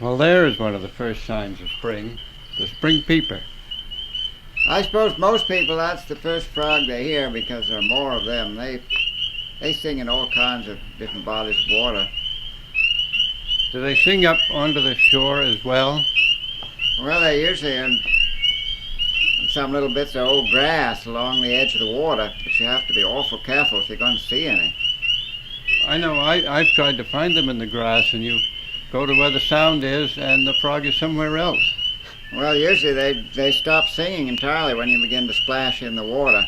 Well, there's one of the first signs of spring, the spring peeper. I suppose most people, that's the first frog they hear because there are more of them. They sing in all kinds of different bodies of water. Do they sing up onto the shore as well? Well, they usually in some little bits of old grass along the edge of the water, but you have to be awful careful if you're going to see any. I know I've tried to find them in the grass, and you go to where the sound is and the frog is somewhere else. Well, usually they stop singing entirely when you begin to splash in the water.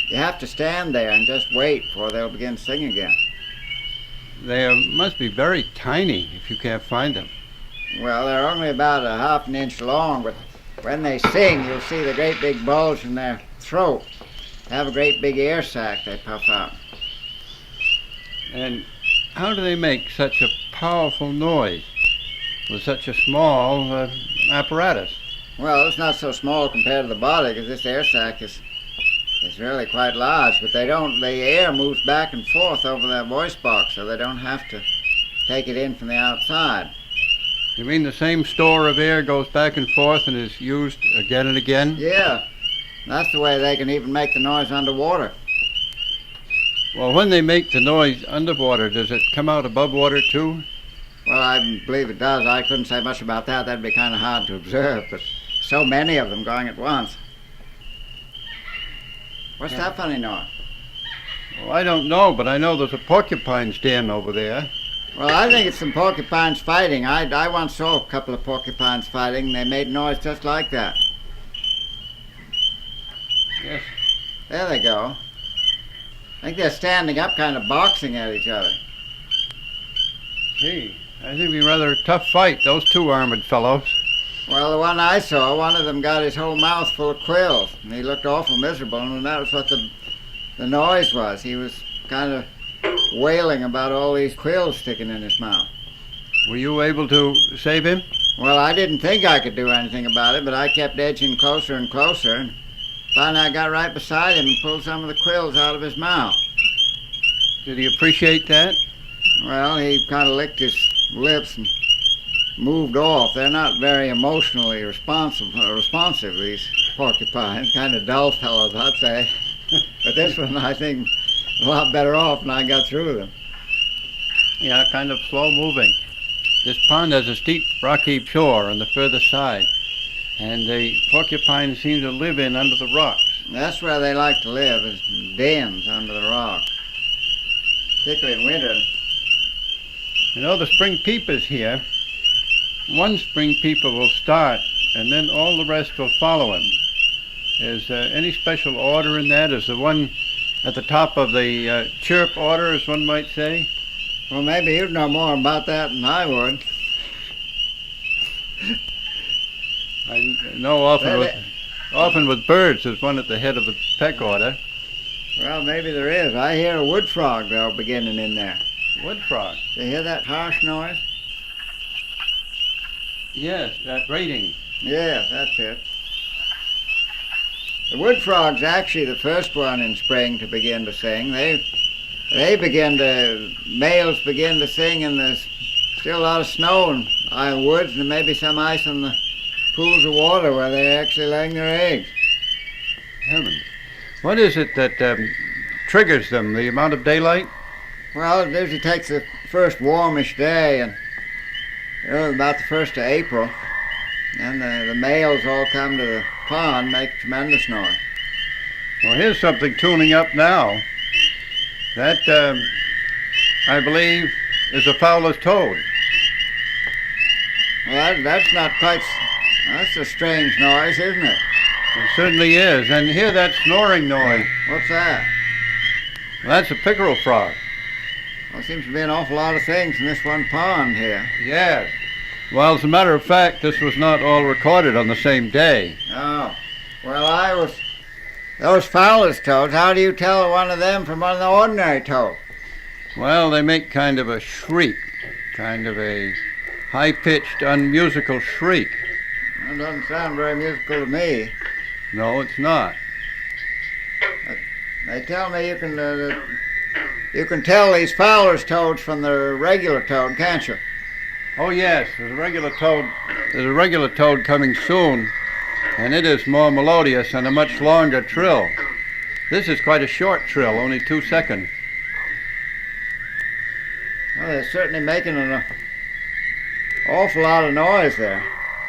You have to stand there and just wait before they'll begin singing again. They must be very tiny if you can't find them. Well, they're only about a half an inch long, but when they sing, you'll see the great big bulge in their throat. They have a great big air sac they puff out. And how do they make such a powerful noise with such a small apparatus? Well, it's not so small compared to the body because this air sac is really quite large, but the air moves back and forth over their voice box, so they don't have to take it in from the outside. You mean the same store of air goes back and forth and is used again and again? Yeah, that's the way they can even make the noise underwater. Well, when they make the noise underwater, does it come out above water too? Well, I believe it does. I couldn't say much about that. That'd be kind of hard to observe, but so many of them going at once. What's that funny noise? Well, I don't know, but I know there's a porcupine's den over there. Well, I think it's some porcupines fighting. I once saw a couple of porcupines fighting, and they made noise just like that. Yes. There they go. I think they're standing up, kind of boxing at each other. Gee, I think it'd be rather a tough fight, those two armored fellows. Well, the one I saw, one of them got his whole mouth full of quills, and he looked awful miserable, and that was what the noise was. He was kind of wailing about all these quills sticking in his mouth. Were you able to save him? Well, I didn't think I could do anything about it, but I kept edging closer and closer, and finally I got right beside him and pulled some of the quills out of his mouth. Did he appreciate that? Well, he kind of licked his lips and moved off. They're not very emotionally responsive, these porcupines. Kind of dull fellows, I'd say. But this one, I think, a lot better off when I got through them. Yeah, kind of slow moving. This pond has a steep rocky shore on the further side, and the porcupines seem to live in under the rocks. That's where they like to live, is dens under the rock, particularly in winter. You know, the spring peepers here, one spring peeper will start, and then all the rest will follow him. Is there any special order in that? Is the one at the top of the chirp order, as one might say? Well, maybe you'd know more about that than I would. I know often with birds there's one at the head of the peck order. Well, maybe there is. I hear a wood frog, though, beginning in there. Wood frog? Do you hear that harsh noise? Yes, that grating. Yes, that's it. The wood frog's actually the first one in spring to begin to sing. Males begin to sing, and there's still a lot of snow in Iowa woods, and maybe some ice in the pools of water where they're actually laying their eggs. Heavens. What is it that triggers them? The amount of daylight? Well, it usually takes the first warmish day, and about the 1st of April, and the males all come to the pond, make tremendous noise. Well, here's something tuning up now. That, I believe, is a fowler's toad. Well, that's not quite... That's a strange noise, isn't it? It certainly is. And hear that snoring noise. What's that? Well, that's a pickerel frog. Well, there seems to be an awful lot of things in this one pond here. Yes. Well, as a matter of fact, this was not all recorded on the same day. Oh. Well, those fowler's toads, how do you tell one of them from one of the ordinary toads? Well, they make kind of a shriek, kind of a high-pitched, unmusical shriek. That doesn't sound very musical to me. No, it's not. They tell me you can tell these fowler's toads from the regular toad, can't you? Oh yes, there's a regular toad. There's a regular toad coming soon, and it is more melodious and a much longer trill. This is quite a short trill, only 2 seconds. Well, they're certainly making an awful lot of noise there.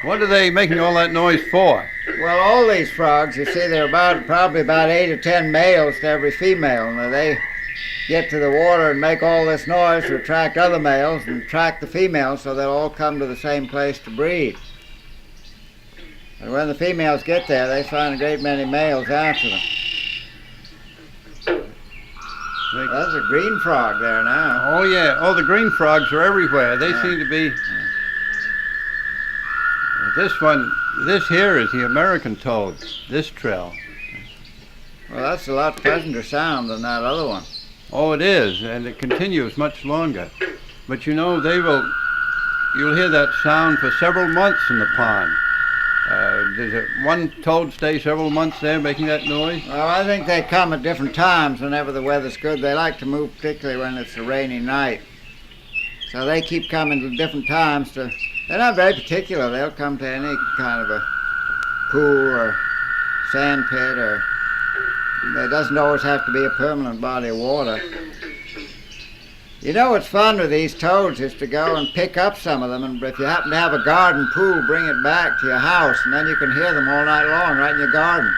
What are they making all that noise for? Well, all these frogs, you see, they're probably about 8 or 10 males to every female. Now they get to the water and make all this noise to attract other males and attract the females, so they'll all come to the same place to breed. And when the females get there, they find a great many males after them. There's a green frog there now. Oh yeah, oh the green frogs are everywhere. They seem to be. This here is the American toad, this trill. Well, that's a lot pleasanter sound than that other one. Oh, it is, and it continues much longer. But you know, you'll hear that sound for several months in the pond. Does one toad stay several months there making that noise? Well, I think they come at different times whenever the weather's good. They like to move particularly when it's a rainy night. So they keep coming to different times. They're not very particular. They'll come to any kind of a pool or sand pit, or it doesn't always have to be a permanent body of water. You know what's fun with these toads is to go and pick up some of them, and if you happen to have a garden pool, bring it back to your house, and then you can hear them all night long right in your garden.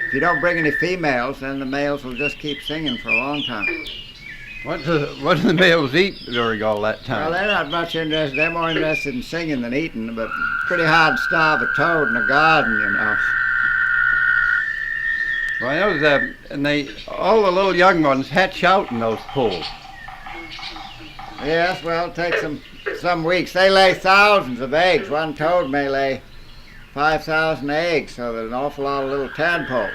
If you don't bring any females, then the males will just keep singing for a long time. What do the males eat during all that time? Well, they're not much interested. They're more interested in singing than eating, but it's pretty hard to starve a toad in a garden, you know. Well, I know that, and all the little young ones hatch out in those pools. Yes, well, it takes them some weeks. They lay thousands of eggs. One toad may lay 5,000 eggs, so there's an awful lot of little tadpoles.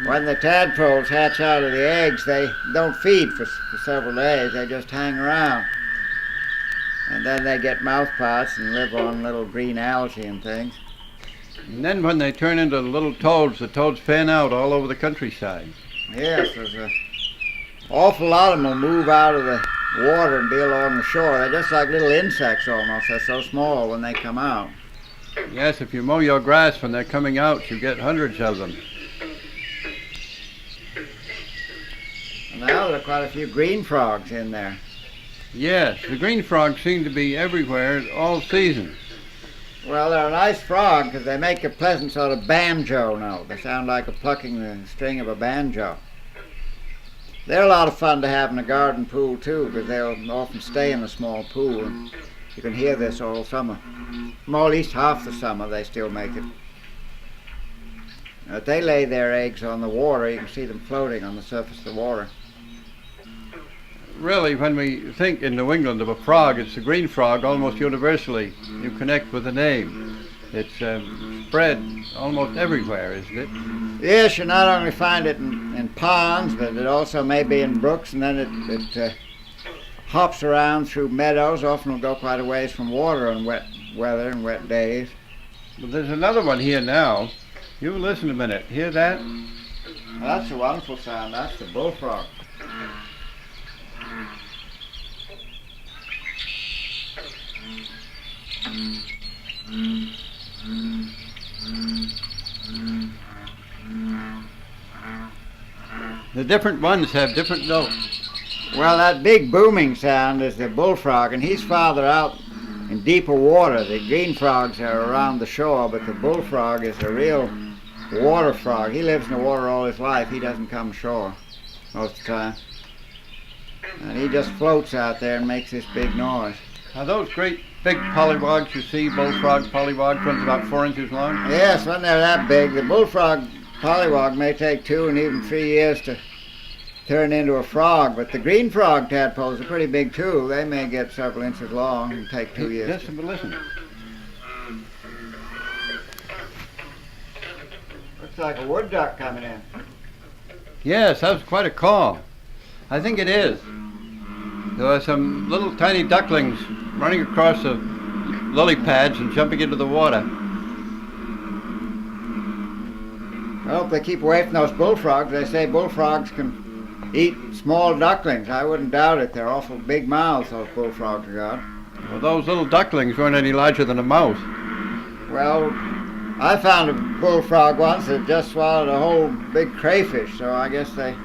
When the tadpoles hatch out of the eggs, they don't feed for several days. They just hang around. And then they get mouth parts and live on little green algae and things. And then when they turn into little toads, the toads fan out all over the countryside. Yes, there's an awful lot of them will move out of the water and be along the shore. They're just like little insects almost. They're so small when they come out. Yes, if you mow your grass when they're coming out, you get hundreds of them. And now there are quite a few green frogs in there. Yes, the green frogs seem to be everywhere all season. Well, they're a nice frog because they make a pleasant sort of banjo note. They sound like plucking the string of a banjo. They're a lot of fun to have in a garden pool too, because they'll often stay in a small pool, and you can hear this all summer. Well, at least half the summer they still make it. If they lay their eggs on the water, you can see them floating on the surface of the water. Really, when we think in New England of a frog, it's the green frog almost universally. You connect with the name. It's spread almost everywhere, isn't it? Yes, you not only find it in ponds, but it also may be in brooks, and then it hops around through meadows. Often will go quite a ways from water on wet weather and wet days. But there's another one here now. You listen a minute. Hear that? Well, that's a wonderful sound. That's the bullfrog. The different ones have different notes. Well, that big booming sound is the bullfrog, and he's farther out in deeper water. The green frogs are around the shore, but the bullfrog is a real water frog. He lives in the water all his life. He doesn't come ashore most of the time. And he just floats out there and makes this big noise. Are those great big pollywogs you see, bullfrog pollywogs, one's about 4 inches long? Yes, when they're that big, the bullfrog pollywog may take 2 and even 3 years to turn into a frog, but the green frog tadpoles are pretty big too. They may get several inches long and take 2 years. Yes, but listen. Looks like a wood duck coming in. Yes, that was quite a call. I think it is. There are some little tiny ducklings running across the lily pads and jumping into the water. I hope they keep away from those bullfrogs. They say bullfrogs can eat small ducklings. I wouldn't doubt it. They're awful big mouths, those bullfrogs have got. Well, those little ducklings weren't any larger than a mouse. Well, I found a bullfrog once that just swallowed a whole big crayfish, so I guess their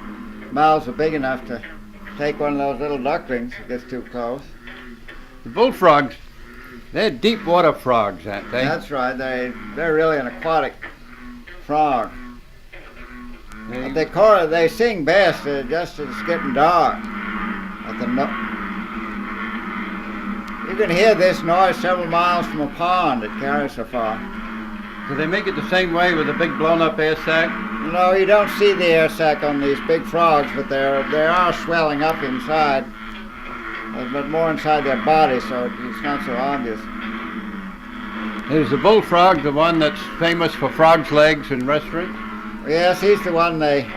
mouths are big enough to take one of those little ducklings if it gets too close. The bullfrogs, they're deep water frogs, aren't they? That's right. They're really an aquatic frog. But they sing best just as it's getting dark. You can hear this noise several miles from a pond it carries so far. Do they make it the same way with a big blown-up air sac? No, you don't see the air sac on these big frogs, but they are swelling up inside, but more inside their body, so it's not so obvious. Is the bullfrog the one that's famous for frog's legs in restaurants? Yes, he's the one they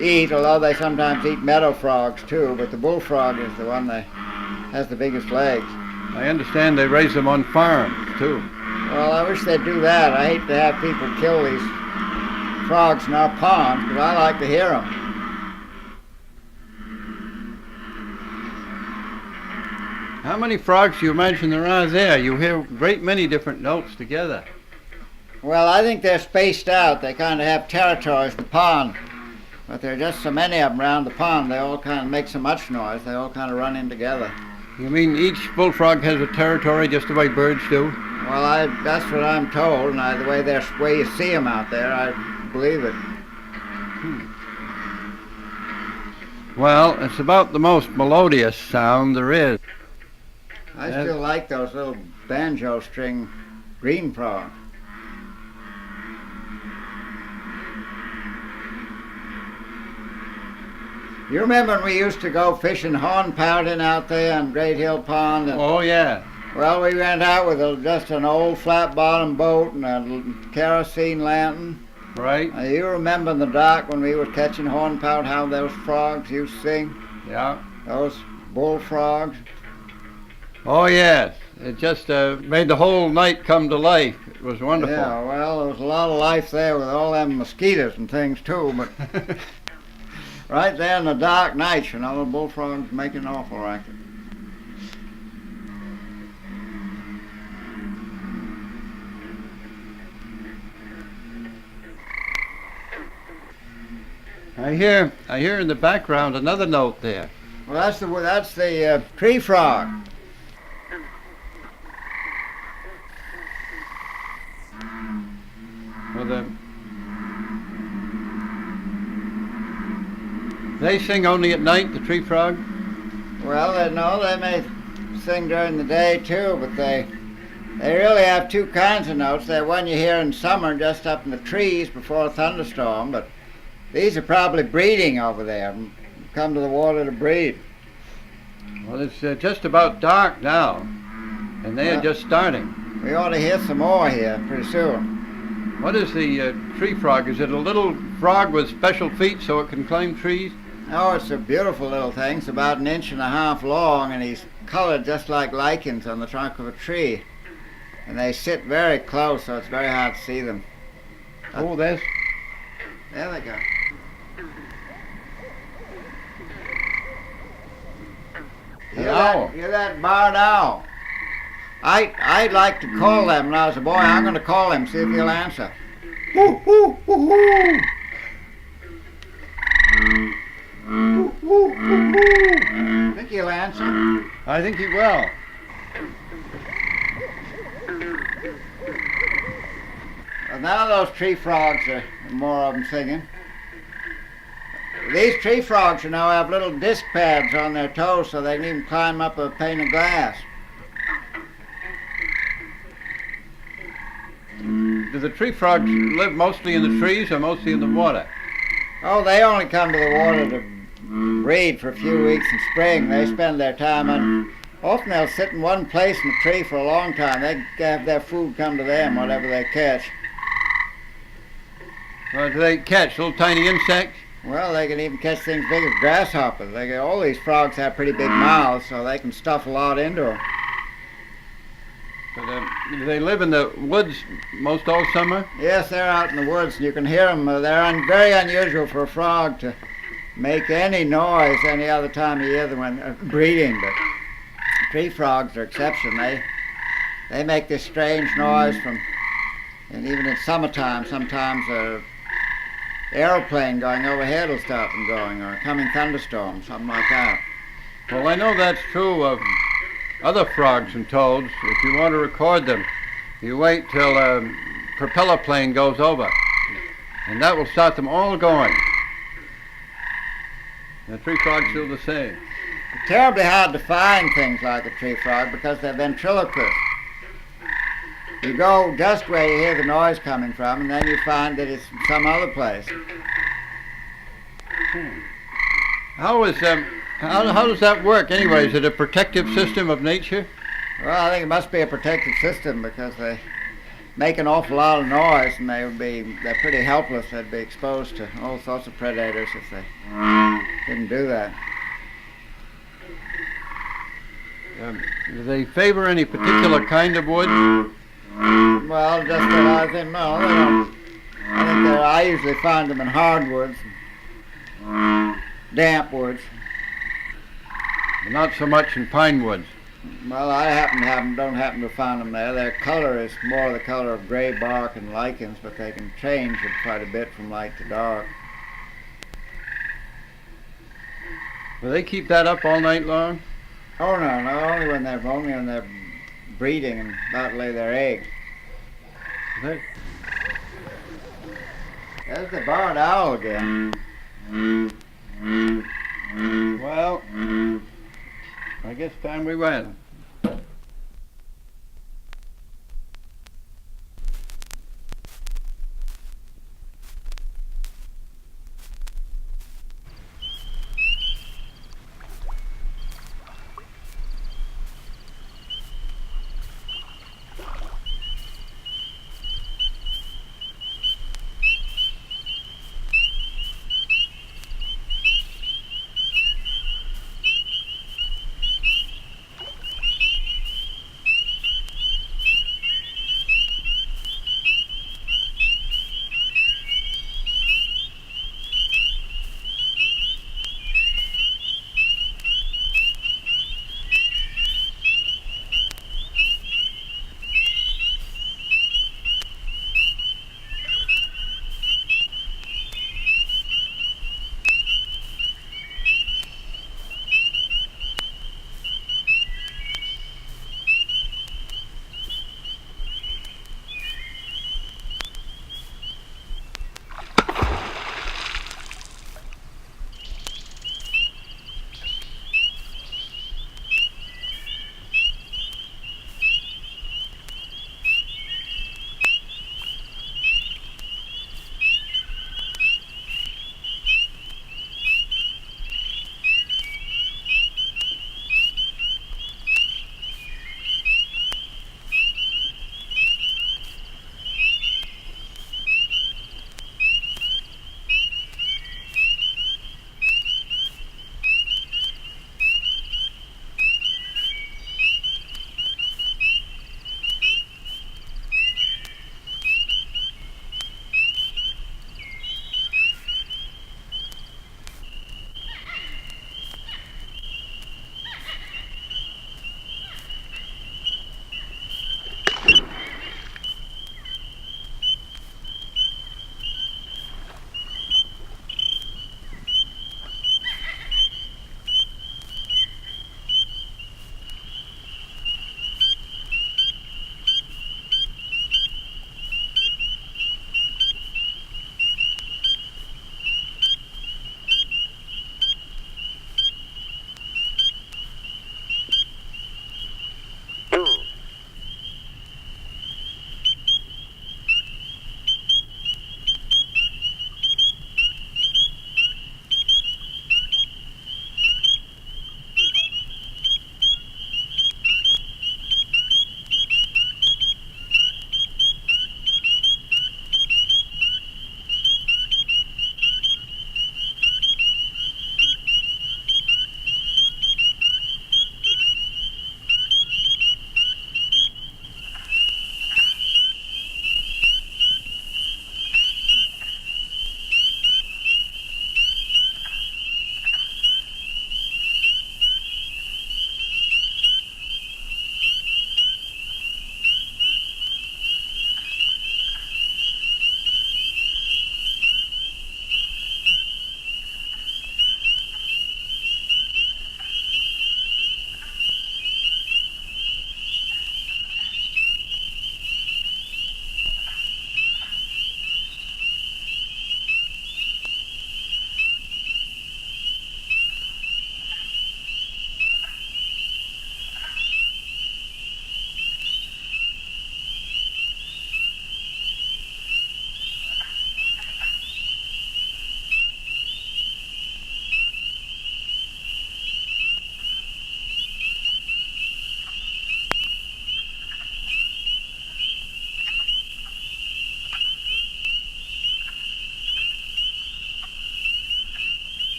eat, although they sometimes eat meadow frogs too, but the bullfrog is the one that has the biggest legs. I understand they raise them on farms too. Well, I wish they'd do that. I hate to have people kill these frogs in our ponds, because I like to hear them. How many frogs do you imagine there are there? You hear a great many different notes together. Well, I think they're spaced out. They kind of have territories in the pond. But there are just so many of them around the pond, they all kind of make so much noise, they all kind of run in together. You mean each bullfrog has a territory just the way birds do? Well, that's what I'm told, and the way you see them out there, I believe it. Well, it's about the most melodious sound there is. I still like those little banjo string green frogs. You remember when we used to go fishing horn pouting out there on Great Hill Pond? Oh, yeah. Well, we went out with just an old flat-bottom boat and a kerosene lantern. Right. You remember in the dark when we were catching hornpout, how those frogs used to sing? Yeah. Those bullfrogs. Oh, yes. It just made the whole night come to life. It was wonderful. Yeah, well, there was a lot of life there with all them mosquitoes and things, too, but right there in the dark nights, you know, the bullfrogs make an awful racket. I hear in the background another note there. Well, that's the tree frog. Well, they sing only at night, the tree frog? Well, they may sing during the day too, but they really have two kinds of notes. They're one you hear in summer just up in the trees before a thunderstorm, but these are probably breeding over there, come to the water to breed. Well, it's just about dark now, and they are just starting. We ought to hear some more here pretty soon. What is the tree frog? Is it a little frog with special feet so it can climb trees? Oh, it's a beautiful little thing. It's about 1.5 inches long, and he's colored just like lichens on the trunk of a tree. And they sit very close, so it's very hard to see them. Oh, there they go. Hear that barred owl? I'd like to call them when I was a boy. I'm going to call him, see if he'll answer. Woo, woo, woo, woo. Woo, woo, woo, woo. Think he'll answer? I think he will. Well, now those tree frogs are more of them singing. These tree frogs, you know, have little disc pads on their toes so they can even climb up a pane of glass. Do the tree frogs live mostly in the trees or mostly in the water? Oh, they only come to the water to breed for a few weeks in spring. They spend their time on... Often they'll sit in one place in the tree for a long time. They have their food come to them, whatever they catch. Well, do they catch little tiny insects? Well, they can even catch things big as grasshoppers. All these frogs have pretty big mouths, so they can stuff a lot into them. But, do they live in the woods most all summer? Yes, they're out in the woods, and you can hear them. They're very unusual for a frog to make any noise any other time of year than when breeding. But tree frogs are exception. They make this strange noise and even in summertime, sometimes an aeroplane going overhead will start them going, or a coming thunderstorm, something like that. Well, I know that's true of other frogs and toads. If you want to record them, you wait till a propeller plane goes over, and that will start them all going. The tree frogs do the same. It's terribly hard to find things like a tree frog because they're ventriloquists. You go just where you hear the noise coming from, and then you find that it's some other place. How does that work anyway? Is it a protective system of nature? Well, I think it must be a protective system because they make an awful lot of noise, and they're pretty helpless. They'd be exposed to all sorts of predators if they didn't do that. Do they favor any particular kind of wood? Well, just that I think, no, they don't. I usually find them in hardwoods, damp woods. Not so much in pine woods. Well, don't happen to find them there. Their color is more the color of gray bark and lichens, but they can change it quite a bit from light to dark. Do they keep that up all night long? Oh no, only when they're breeding and about to lay their eggs. There's the barred owl again. Well, I guess time we went.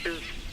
Mm-hmm.